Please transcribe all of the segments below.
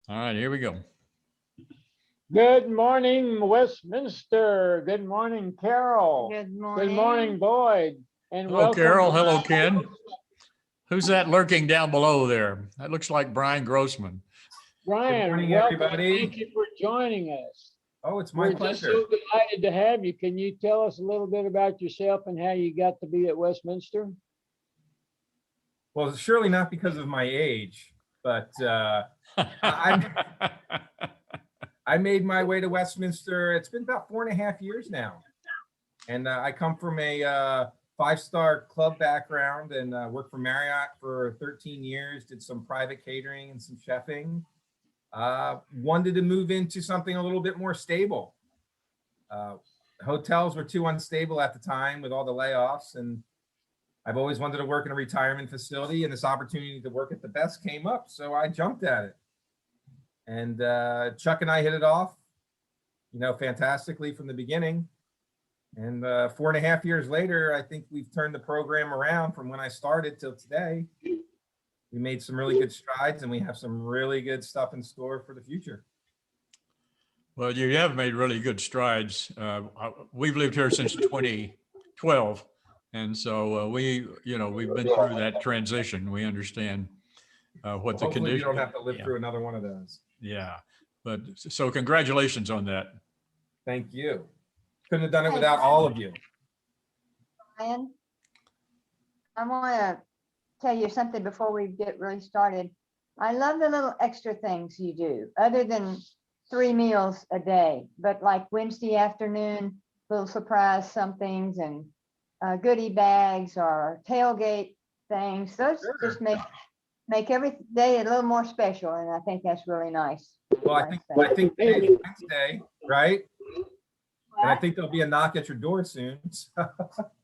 All right, here we go. Good morning, Westminster. Good morning, Carol. Good morning. Good morning, Boyd. And Hello, welcome. Carol. Hello, Ken. Who's that lurking down below there? That looks like Brian Grossman. Brian, Good morning, welcome. everybody. Thank you for joining us. Oh, it's my We're just pleasure. so delighted to have you. Can you tell us a little bit about yourself and how you got to be at Westminster? Well, surely not because of my age, but I made my way to Westminster. It's been about 4.5 years now. And I come from a 5-star club background and worked for Marriott for 13 years, did some private catering and some chefing. Wanted to move into something a little bit more stable. Hotels were too unstable at the time with all the layoffs, and I've always wanted to work in a retirement facility, and this opportunity to work at the best came up, so I jumped at it. And Chuck and I hit it off, fantastically from the beginning. And 4.5 years later, I think we've turned the program around from when I started till today. We made some really good strides, and we have some really good stuff in store for the future. Well, you have made really good strides. We've lived here since 2012. And so we've been through that transition. We understand what the Hopefully condition. you don't have to live through another one of those. Yeah. But so congratulations on that. Thank you. Couldn't have done it without all of you. Brian, I want to tell you something before we get really started. I love the little extra things you do, other than 3 meals a day, but like Wednesday afternoon, little surprise somethings and goodie bags or tailgate things. Those just make every day a little more special, and I think that's really nice. Well, I think today's Wednesday, right? And I think there'll be a knock at your door soon.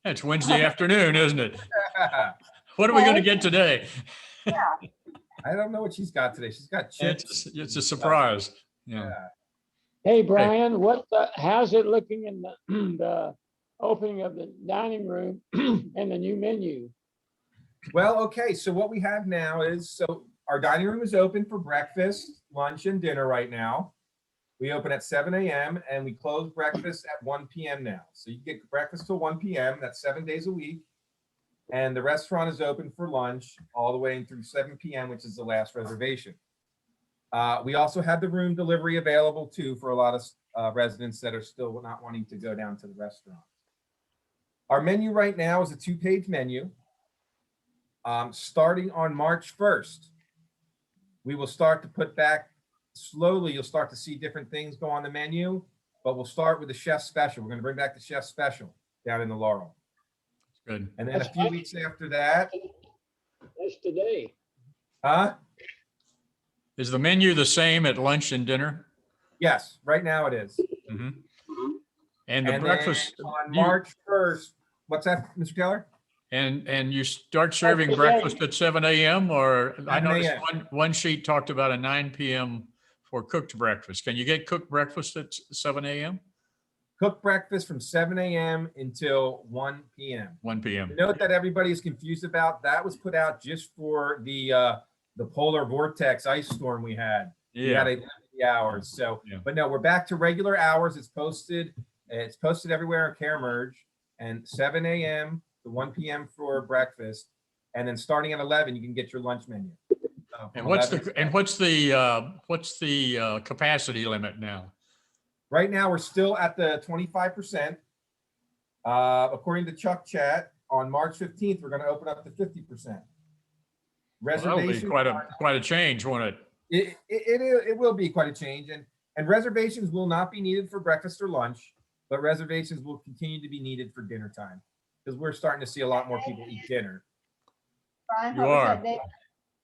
It's Wednesday afternoon, isn't it? What are we going to get today? Yeah. I don't know what she's got today. She's got chips. It's a surprise. Yeah. Hey, Brian, how's it looking in the opening of the dining room and the new menu? Well, okay. So what we have now is, our dining room is open for breakfast, lunch, and dinner right now. We open at 7 a.m. and we close breakfast at 1 p.m. now. So you get breakfast till 1 p.m. That's 7 days a week. And the restaurant is open for lunch all the way through 7 p.m., which is the last reservation. We also have the room delivery available too for a lot of residents that are still not wanting to go down to the restaurant. Our menu right now is a 2-page menu. Starting on March 1st, we will start to put back slowly. You'll start to see different things go on the menu, but we'll start with the chef special. We're going to bring back the chef special down in the Laurel. Good. And then a few weeks after that. That's today. Huh? Is the menu the same at lunch and dinner? Yes, right now it is. Mm-hmm. And the breakfast on March 1st. What's that, Mr. Taylor? And you start serving breakfast at 7 a.m. or I noticed one sheet talked about a 9 p.m. for cooked breakfast. Can you get cooked breakfast at 7 a.m.? Cooked breakfast from 7 a.m. until 1 p.m. 1 p.m. The note that everybody is confused about, that was put out just for the polar vortex ice storm we had. Yeah. We had 11 hours. So, yeah. But no, we're back to regular hours. It's posted everywhere on Care Merge, and 7 a.m. to 1 p.m. for breakfast, and then starting at 11, you can get your lunch menu. And what's the capacity limit now? Right now, we're still at the 25%. According to Chuck Chat, on March 15th, we're going to open up to 50%. Reservations Well, that'll be quite a change, won't it? It will be quite a change, and reservations will not be needed for breakfast or lunch, but reservations will continue to be needed for dinner time because we're starting to see a lot more people eat dinner. Brian, You what was are. that date?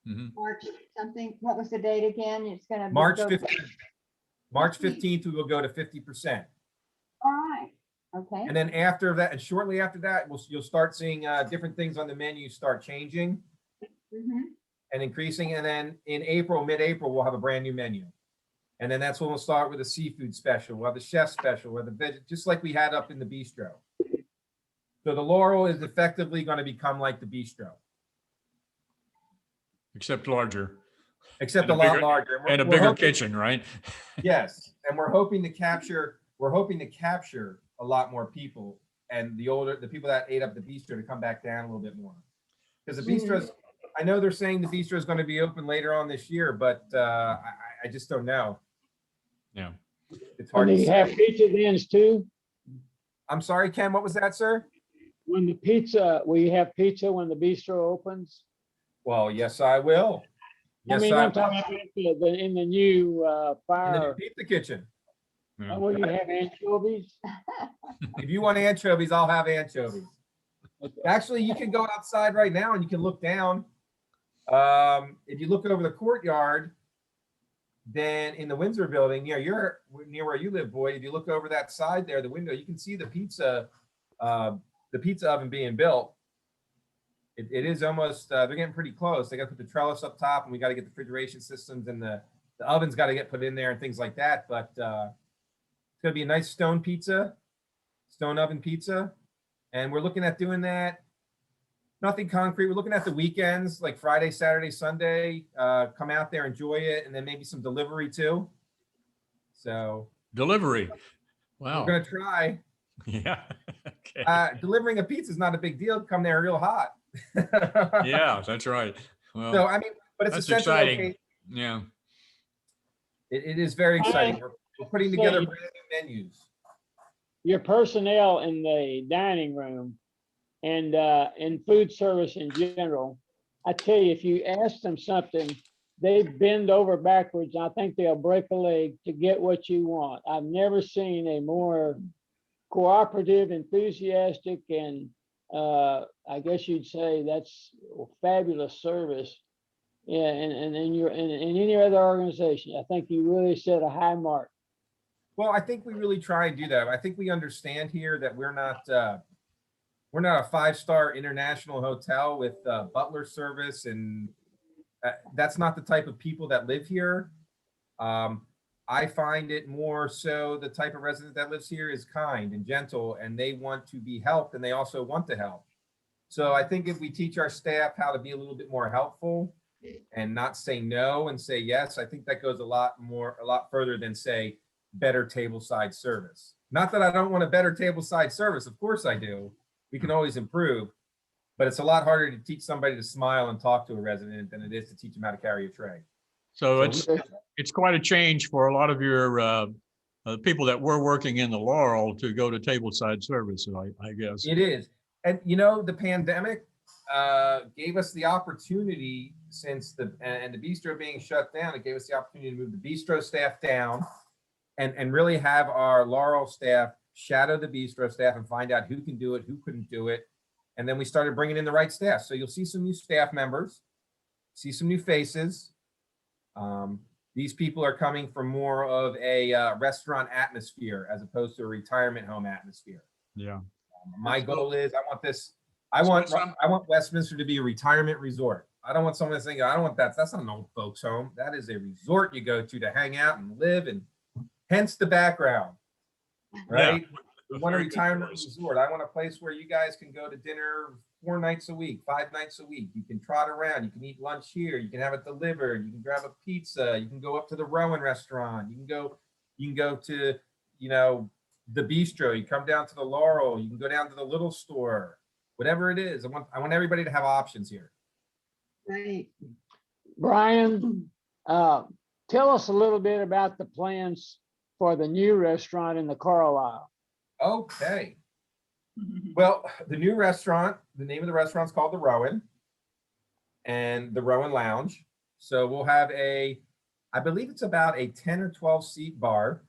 Mm-hmm. March something. What was the date again? It's going to be March 15th. March 15th, we will go to 50%. All right. Okay. And then after that, and shortly after that, you'll start seeing different things on the menu start changing and increasing. And then in April, mid-April, we'll have a brand new menu. And then that's when we'll start with a seafood special. We'll have the chef special, we'll have the veg, just like we had up in the Bistro. So the Laurel is effectively going to become like the Bistro. Except larger. except And a a lot bigger- larger. And a we're bigger hoping- kitchen, right? Yes, and we're hoping to capture a lot more people, and the people that ate up the bistro to come back down a little bit more. Because the bistro's, I know they're saying the bistro is going to be open later on this year, but I just don't know. Yeah. It's And hard to you have say. pizza dens too? I'm sorry, Ken, what was that, sir? When the pizza, will you have pizza when the bistro opens? Well, yes, I will. I Yes, mean, I I'm talking about in the new in the new fire, pizza kitchen. Yeah. will you have anchovies? If you want anchovies, I'll have anchovies. Actually, you can go outside right now and you can look down. If you look over the courtyard, then in the Windsor building, you're near where you live, Boyd. If you look over that side there, the window, you can see the pizza oven being built. It is almost, they're getting pretty close. They got to put the trellis up top, and we got to get the refrigeration systems, and the oven's got to get put in there and things like that. But it's going to be a nice stone oven pizza. And we're looking at doing that. Nothing concrete. We're looking at the weekends, like Friday, Saturday, Sunday. Come out there, enjoy it, and then maybe some delivery too. So Delivery. we're Wow. gonna try. Yeah. Okay. Delivering a pizza is not a big deal. Come there real hot. Yeah, that's right. Well, So I mean, but it's that's a central exciting. location. Yeah. It is very exciting. We're putting together brand new menus. Your personnel in the dining room and in food service in general, I tell you, if you ask them something, they bend over backwards. I think they'll break a leg to get what you want. I've never seen a more cooperative, enthusiastic, and I guess you'd say that's fabulous service. Yeah, and in any other organization, I think you really set a high mark. Well, I think we really try and do that. I think we understand here that we're not a 5-star international hotel with butler service, and that's not the type of people that live here. I find it more so the type of resident that lives here is kind and gentle, and they want to be helped, and they also want to help. So I think if we teach our staff how to be a little bit more helpful and not say no and say yes, I think that goes a lot further than say better tableside service. Not that I don't want a better tableside service. Of course I do. We can always improve, but it's a lot harder to teach somebody to smile and talk to a resident than it is to teach them how to carry a tray. So it's quite a change for a lot of your people that were working in the Laurel to go to tableside service, I guess. It is. And the pandemic gave us the opportunity, since the bistro being shut down, it gave us the opportunity to move the bistro staff down and really have our Laurel staff shadow the bistro staff and find out who can do it, who couldn't do it. And then we started bringing in the right staff. So you'll see some new staff members, see some new faces. These people are coming from more of a restaurant atmosphere as opposed to a retirement home atmosphere. Yeah. My goal is I want Westminster to be a retirement resort. I don't want someone to think, I don't want that. That's not an old folks home. That is a resort you go to hang out and live, and hence the background, right? We want a retirement resort. I want a place where you guys can go to dinner 4 nights a week, 5 nights a week. You can trot around. You can eat lunch here. You can have it delivered. You can grab a pizza. You can go up to the Rowan restaurant. You can go to, the bistro. You come down to the Laurel. You can go down to the little store. Whatever it is, I want everybody to have options here. Right. Brian, tell us a little bit about the plans for the new restaurant in the Carlisle. Okay. Well, the new restaurant, the name of the restaurant is called the Rowan, and the Rowan Lounge. So we'll have I believe it's about a 10 or 12 seat bar.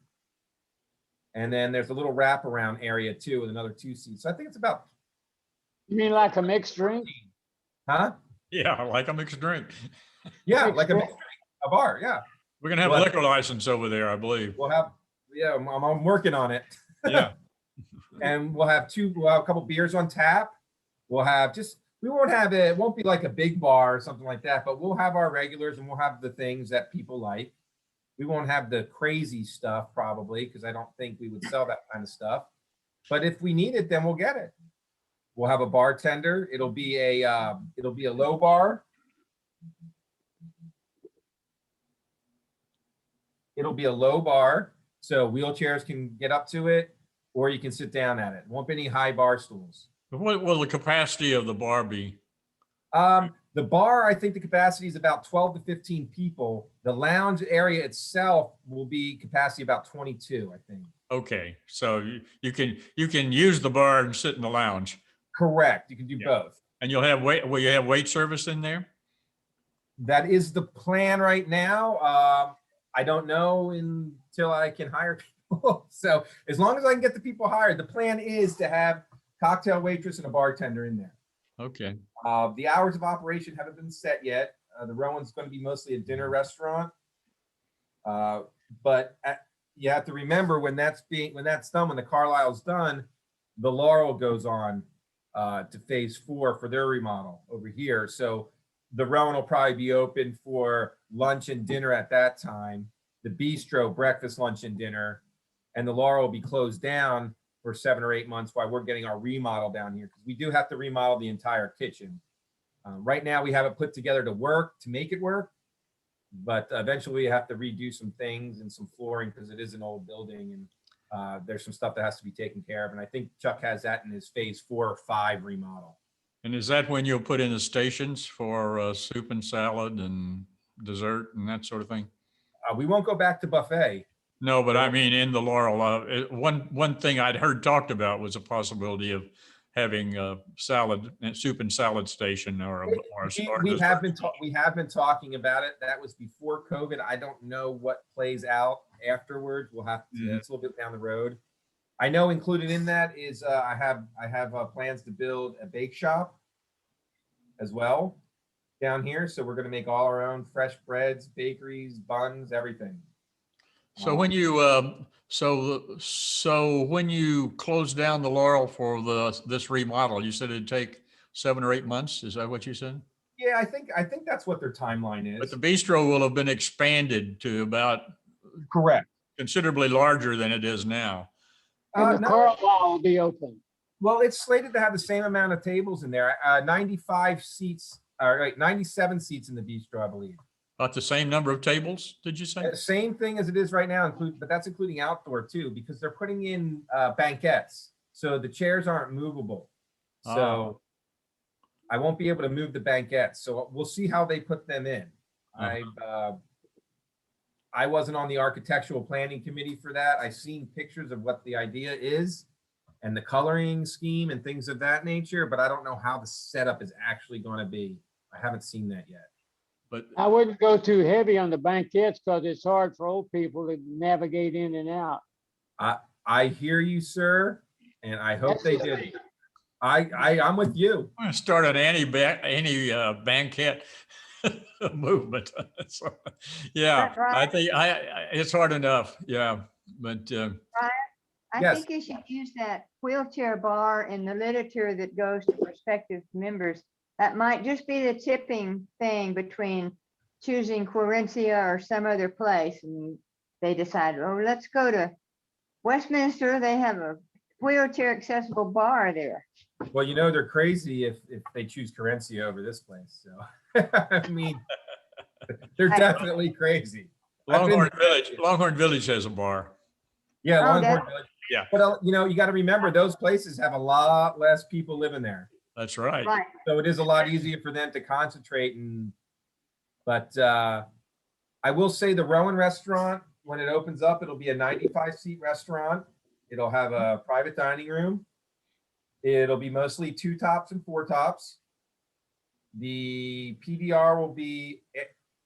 And then there's a little wraparound area too with another 2 seats. So I think it's about. You mean like a mixed drink? Huh? Yeah, like a mixed drink. Yeah, Mixed like drink. a bar. Yeah. We're gonna have a liquor license over there, I believe. We'll have, I'm working on it. Yeah. And we'll have a couple beers on tap. We'll have it won't be like a big bar or something like that, but we'll have our regulars and we'll have the things that people like. We won't have the crazy stuff probably, because I don't think we would sell that kind of stuff. But if we need it, then we'll get it. We'll have a bartender. It'll be a low bar. It'll be a low bar, so wheelchairs can get up to it, or you can sit down at it. Won't be any high bar stools. What will the capacity of the bar be? The bar, I think the capacity is about 12 to 15 people. The lounge area itself will be capacity about 22, I think. Okay, so you can use the bar and sit in the lounge, Correct. You can do Yeah. both. and you'll have will you have wait service in there? That is the plan right now. I don't know until I can hire people. So as long as I can get the people hired, the plan is to have cocktail waitress and a bartender in there. Okay, The hours of operation haven't been set yet. The Rowan's going to be mostly a dinner restaurant. But you have to remember when that's done, when the Carlisle's done, the Laurel goes on to phase 4 for their remodel over here. So the Rowan will probably be open for lunch and dinner at that time. The Bistro, breakfast, lunch, and dinner, and the Laurel will be closed down for 7 or 8 months while we're getting our remodel down here, because we do have to remodel the entire kitchen. Right now, we have it put together to make it work, but eventually we have to redo some things and some flooring because it is an old building, and there's some stuff that has to be taken care of. And I think Chuck has that in his phase 4 or 5 remodel. and is that when you'll put in the stations for soup and salad and dessert and that sort of thing? We won't go back to buffet. No, but I mean in the Laurel. One thing I'd heard talked about was a possibility of having a soup and salad station or We have been talking about it. That was before COVID. I don't know what plays out afterwards. We'll have to. It's a little bit down the road. I know included in that is I have plans to build a bake shop as well down here. So we're going to make all our own fresh breads, bakeries, buns, everything. So when you so when you close down the Laurel for this remodel, you said it'd take 7 or 8 months. Is that what you said? Yeah, I think that's what their timeline But is. the bistro will have been expanded to about Correct. considerably larger than it is now. And the No. Carlisle will be open. Well, it's slated to have the same amount of tables in there. 95 seats, or 97 seats in the bistro, I believe. About the same number of tables, did you say? Same thing as it is right now, but that's including outdoor too, because they're putting in banquettes. So the chairs aren't movable. So I won't be able to move the banquettes. So we'll see how they put them in. I wasn't on the architectural planning committee for that. I've seen pictures of what the idea is and the coloring scheme and things of that nature, but I don't know how the setup is actually going to be. I haven't seen that yet. But I wouldn't go too heavy on the banquettes because it's hard for old people to navigate in and out. I hear you, sir, and I hope That's they it. did. I'm with you. I'm going to start an banquet movement. So, yeah, Right. I think it's hard enough. Yeah, but I Yes. think you should use that wheelchair bar in the literature that goes to prospective members. That might just be the tipping thing between choosing Querencia or some other place. And they decide, oh, let's go to Westminster. They have a wheelchair accessible bar there. Well, you know they're crazy if they choose Querencia over this place. So I mean, they're definitely crazy. Longhorn Village has a bar. Yeah, Oh, Longhorn Village. Yeah. But you know, you got to remember those places have a lot less people living there. That's right. Right. So it is a lot easier for them to concentrate. But I will say the Rowan restaurant, when it opens up, it'll be a 95-seat restaurant. It'll have a private dining room. It'll be mostly 2 tops and 4 tops. The PDR will be,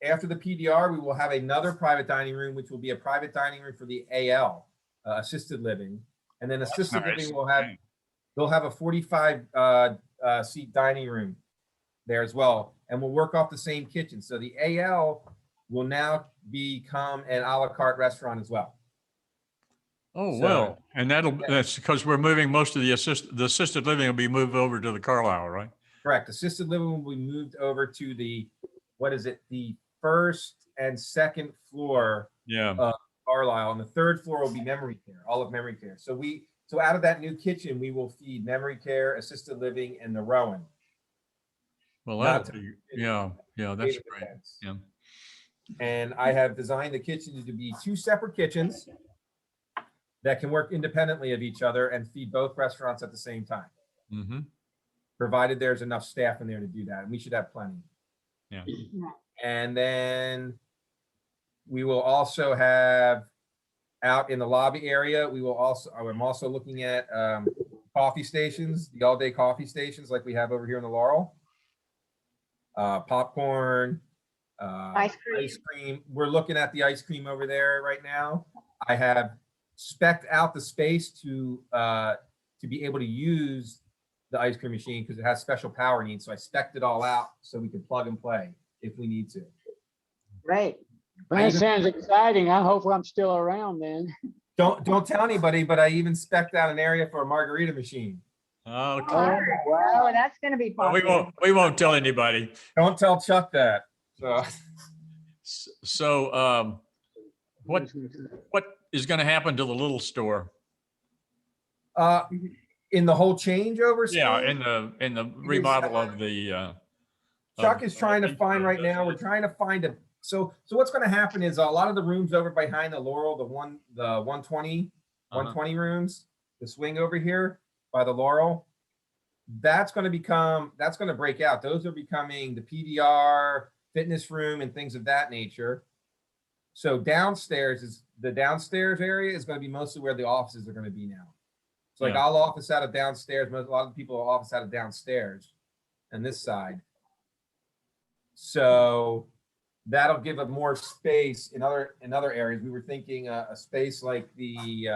after the PDR, we will have another private dining room, which will be a private dining room for the AL, assisted living. And then assisted Nice. living will have, they'll have a 45 seat dining room there as well. And we'll work off the same kitchen. So the AL will now become an a la carte restaurant as well. Oh, So- well, and that's because we're moving most of the assisted living will be moved over to the Carlisle, right? Correct. Assisted living will be moved over to the, the first and second floor Yeah. Carlisle, and the third floor will be memory care, all of memory care. So out of that new kitchen, we will feed memory care, assisted living, and the Rowan. Well, Not that'll be, yeah, that's David great. Defense. Yeah. And I have designed the kitchen to be 2 separate kitchens that can work independently of each other and feed both restaurants at the same time, Mm-hmm. provided there's enough staff in there to do that. And we should have plenty. Yeah. And then we will also have out in the lobby area, I'm also looking at coffee stations, the all-day coffee stations like we have over here in the Laurel. Popcorn, Ice cream. ice cream. We're looking at the ice cream over there right now. I have spec'd out the space to be able to use the ice cream machine because it has special power needs. So I spec'd it all out so we can plug and play if we need to. Great. That sounds exciting. I hope I'm still around then. Don't tell anybody, but I even spec'd out an area for a margarita machine. Okay. Oh, Oh, that's gonna be Well, popular. we won't tell anybody. Don't tell Chuck that. So, what is going to happen to the little store? In the whole changeover. Yeah, scheme, in the remodel of the. Chuck is trying to find right now. We're trying to find a. So what's going to happen is a lot of the rooms over behind the Laurel, the 120 rooms, the swing over here by the Laurel, that's going to break out. Those are becoming the PDR, fitness room, and things of that nature. So the downstairs area is going to be mostly where the offices are going to be now. So like Yeah. I'll office out of downstairs. A lot of people will office out of downstairs and this side. So that'll give it more space in other areas. We were thinking a space like the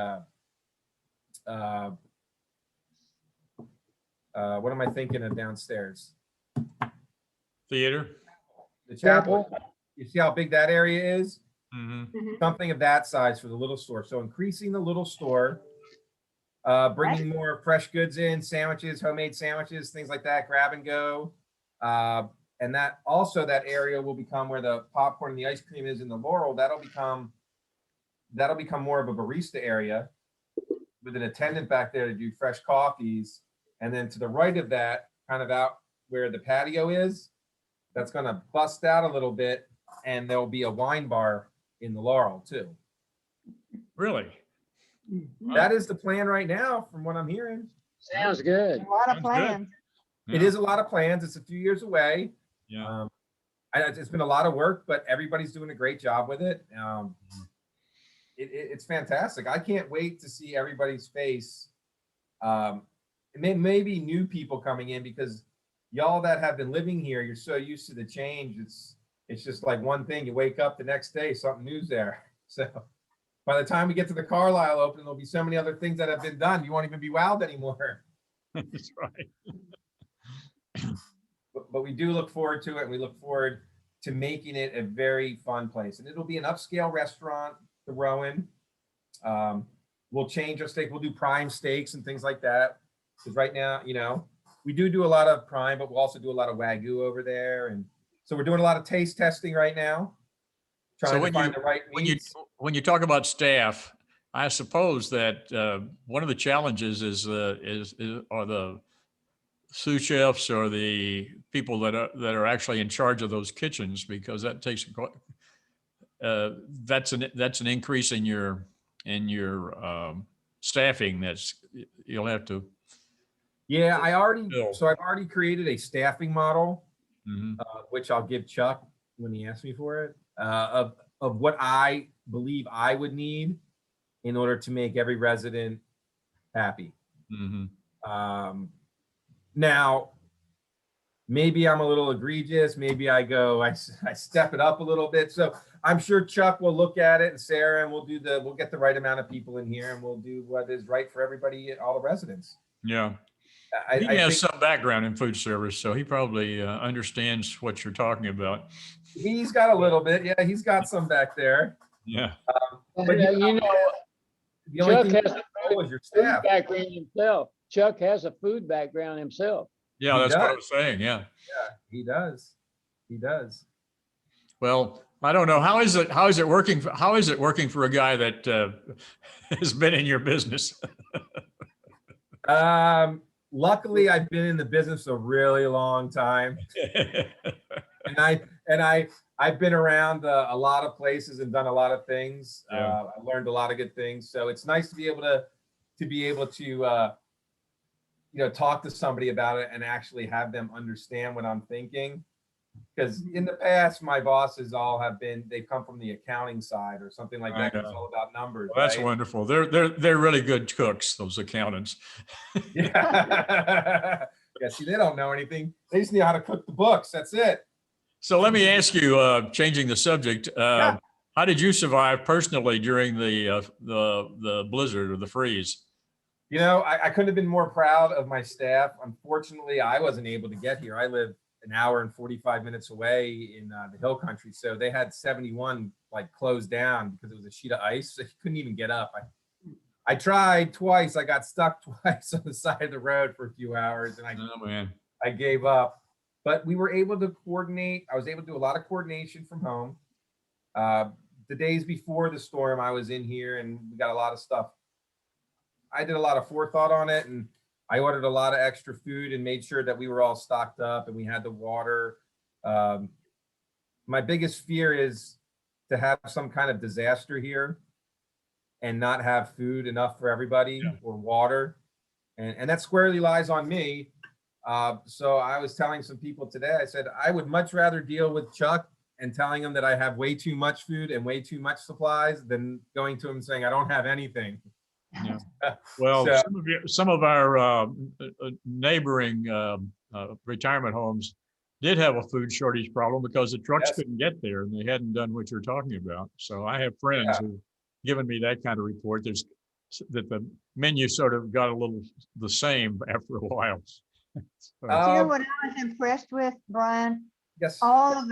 what am I thinking of downstairs? Theater. The chapel. You see how big that area is? Mm-hmm. Something of that size for the little store. So increasing the little store, bringing more fresh goods in, sandwiches, homemade sandwiches, things like that, grab and go. And that area will become where the popcorn and the ice cream is in the Laurel. That'll become more of a barista area with an attendant back there to do fresh coffees. And then to the right of that, kind of out where the patio is, that's going to bust out a little bit, and there'll be a wine bar in the Laurel too. Really? That is the plan right now, from what I'm hearing. Sounds good. A lot of Sounds good. plans. It is a lot of plans. It's a few years away. Yeah. It's been a lot of work, but everybody's doing a great job with it. It's fantastic. I can't wait to see everybody's face. Maybe new people coming in, because y'all that have been living here, you're so used to the change. It's just like one thing. You wake up the next day, something new's there. So by the time we get to the Carlisle open, there'll be so many other things that have been done. You won't even be wowed anymore. That's right. But we do look forward to it, and we look forward to making it a very fun place. And it'll be an upscale restaurant, the Rowan. We'll change our steak. We'll do prime steaks and things like that. Because right now, we do a lot of prime, but we'll also do a lot of Wagyu over there. And so we're doing a lot of taste testing right now, trying to find the right meats. When you talk about staff, I suppose that one of the challenges are the sous chefs or the people that are actually in charge of those kitchens, because that takes that's an increase in your staffing. You'll have to. Yeah, I've already created a staffing model, which I'll give Chuck when he asks me for it, of what I believe I would need in order to make every resident happy. Mm-hmm. Now, maybe I'm a little egregious. Maybe I step it up a little bit. So I'm sure Chuck will look at it, and Sarah, and we'll get the right amount of people in here, and we'll do what is right for everybody, all the residents. Yeah. I He has think some background in food service, so he probably understands what you're talking about. he's got a little bit. Yeah, he's got some back there. Yeah. But The the only Chuck thing has you a know is your food staff. background himself. Chuck has a food background himself. Yeah, He that's what I does. was saying. Yeah. Yeah, he does. He does. Well, I don't know. How is it working for a guy that has been in your business? Luckily, I've been in the business a really long time, and And I've been around a lot of places and done a lot of things. Yeah. I learned a lot of good things. So it's nice to be able to talk to somebody about it and actually have them understand what I'm thinking. Because in the past, my bosses they've come from the accounting side or something like that. I It's know. all about numbers. Well, that's right? wonderful. They're really good cooks, those accountants. Yeah. Yeah. See, they don't know anything. They just know how to cook the books. That's it. So let me ask you, changing the subject, Yeah. how did you survive personally during the blizzard or the freeze? I couldn't have been more proud of my staff. Unfortunately, I wasn't able to get here. I live an hour and 45 minutes away in the hill country. So they had 71 like closed down because it was a sheet of ice. So you couldn't even get up. I tried twice. I got stuck twice on the side of the road for a few hours and Oh man, I gave up. But we were able to coordinate. I was able to do a lot of coordination from home. The days before the storm, I was in here and we got a lot of stuff. I did a lot of forethought on it and I ordered a lot of extra food and made sure that we were all stocked up and we had the water. My biggest fear is to have some kind of disaster here and not have food enough for everybody or water. And that squarely lies on me. So I was telling some people today, I said, I would much rather deal with Chuck and telling him that I have way too much food and way too much supplies than going to him and saying, I don't have anything. yeah. Well, So- some of our neighboring retirement homes did have a food shortage problem because the trucks Yes. couldn't get there and they hadn't done what you're talking about. So I have friends Yeah. who've given me that kind of report. That the menu sort of got a little the same after a while. So, You know what I was impressed with, Brian? Yes. All of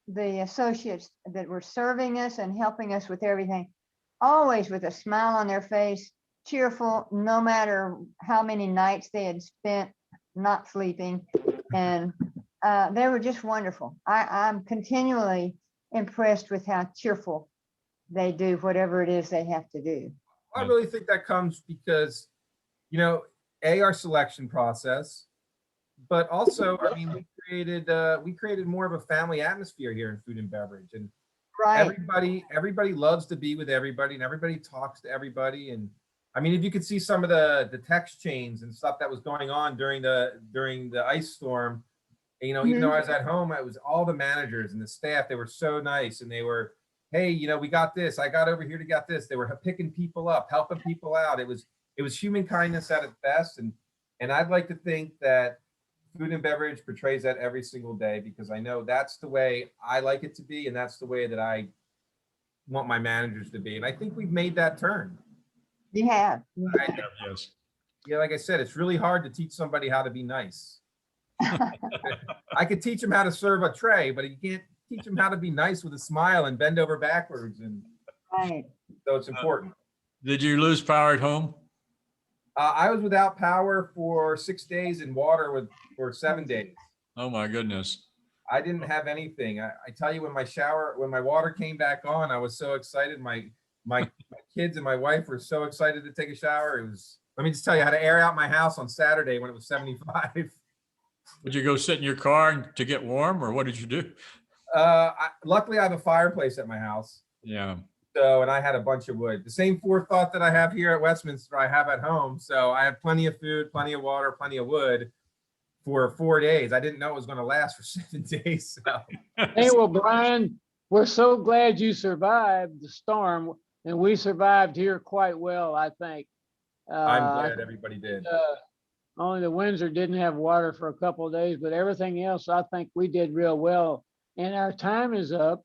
the associates that were serving us and helping us with everything, always with a smile on their face, cheerful, no matter how many nights they had spent not sleeping. And they were just wonderful. I'm continually impressed with how cheerful they do whatever it is they have to do. I really think that comes because, our selection process, but also, I mean, we created more of a family atmosphere here in food and beverage, and Right. everybody loves to be with everybody, and everybody talks to everybody. And I mean, if you could see some of the text chains and stuff that was going on during the ice storm, even though I was at home, it was all the managers and the staff. They were so nice, and they were, hey, we got this. I got over here to get this. They were picking people up, helping people out. It was human kindness at its best, and I'd like to think that food and beverage portrays that every single day because I know that's the way I like it to be, and that's the way that I want my managers to be. And I think we've made that turn. You have. yes. Yeah, like I said, it's really hard to teach somebody how to be nice. I could teach them how to serve a tray, but you can't teach them how to be nice with a smile and bend over backwards. And Right. so it's important. Did you lose power at home? I was without power for 6 days and water for 7 days. Oh my goodness. I didn't have anything. I tell you, when my water came back on, I was so excited. My kids and my wife were so excited to take a shower. Let me just tell you, I had to air out my house on Saturday when it was 75. Would you go sit in your car to get warm, or what did you do? Luckily, I have a fireplace at my house. Yeah. So, and I had a bunch of wood. The same forethought that I have here at Westminster, I have at home. So I had plenty of food, plenty of water, plenty of wood for 4 days. I didn't know it was going to last for 7 days. So. Hey, well, Brian, we're so glad you survived the storm, and we survived here quite well, I think. I'm glad everybody did. Only the Windsor didn't have water for a couple of days, but everything else, I think we did real well. And our time is up,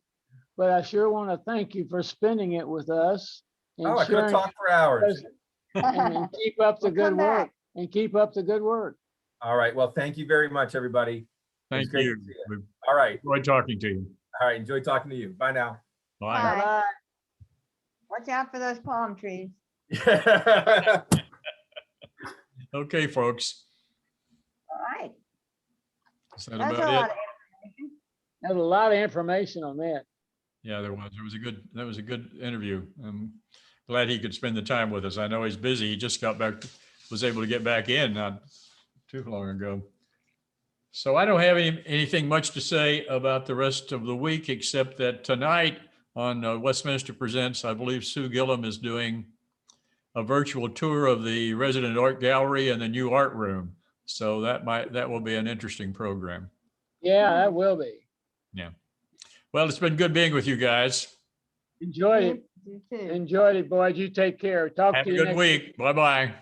but I sure want to thank you for spending it with us. And Oh, I could have sharing talked for hours. and keep up the Well, good come work. back. And keep up the good work. All right. Well, thank you very much, everybody. It was Thank great you. to see you. We All right. enjoyed talking to you. All right. Enjoy talking to you. Bye now. Bye. Bye. Bye-bye. Watch out for those palm trees. Okay, folks. All right. Is that That's a about lot it? of information. There's a lot of information on that. Yeah, there was a good interview. I'm glad he could spend the time with us. I know he's busy. He just was able to get back in not too long ago. So I don't have anything much to say about the rest of the week, except that tonight on Westminster Presents, I believe Sue Gillum is doing a virtual tour of the resident art gallery and the new art room. So that will be an interesting program. Yeah, that will be. Yeah. Well, it's been good being with you guys. Enjoyed it. You too. Enjoyed it, boys. You take care. Talk Have to a you good next week. Bye-bye.